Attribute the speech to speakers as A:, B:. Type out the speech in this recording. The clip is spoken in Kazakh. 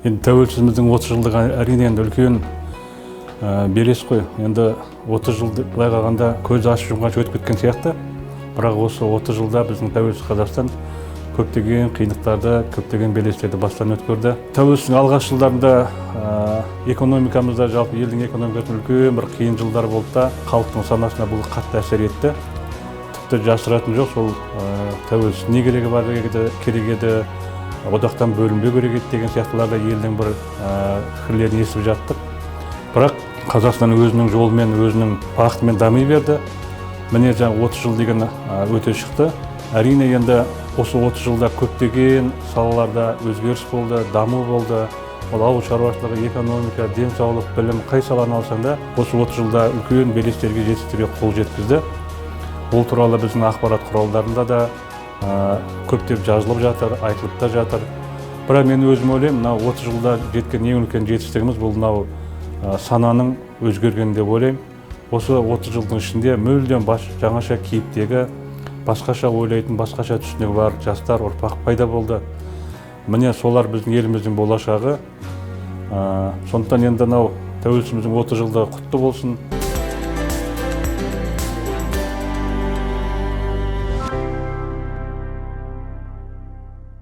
A: Енді тәуелсіздігіміздің 30 жылдығы әрине енді үлкен белес қой. Енді 30 жыл былай қалғанда көз ашып жұмғанша өтіп кеткен сияқты. Бірақ осы 30 жылда біздің тәуелсіз Қазақстан көптеген қиындықтарды, көптеген белестерді бастан өткерді. Тәуелсіздіктің алғаш жылдарында экономикамызда, жалпы елдің экономикасында үлкен бір қиын жылдар болды да, халықтың санасына бұл қатты әсер етті. Тіпті жасыратын жоқ, сол тәуелсіз не керегі бар керек еді, одақтан бөлінбеу керек еді деген сияқтыларда елдің бір пікірлерін естіп жаттық. Бірақ Қазақстан өзінің жолымен, өзінің бағытымен дами берді. Міне жаңа 30 жыл деген өте шықты. Әрине енді осы 30 жылда көптеген салаларда өзгеріс болды, даму болды. Ол ауыл шаруашылығы, экономика, денсаулық, білім, қай саланы алсаң да, осы 30 жылда үлкен белестерге, жетістіктерге қол жеткізді. Бұл туралы біздің ақпарат құралдарында да көптеп жазылып жатыр, айтылып та жатыр. Бірақ мен өзім ойлаймын, мынау 30 жылда жеткен ең үлкен жетістігіміз бұл мынау сананың өзгергені деп ойлаймын. Осы 30 жылдың ішінде мүлдем жаңаша кейіптегі, басқаша ойлайтын, басқаша түсінігі бар жастар, ұрпақ пайда болды. Міне солар біздің еліміздің болашағы. Сондықтан енді мынау тәуелсіздігіміздің 30 жылдығы құтты болсын.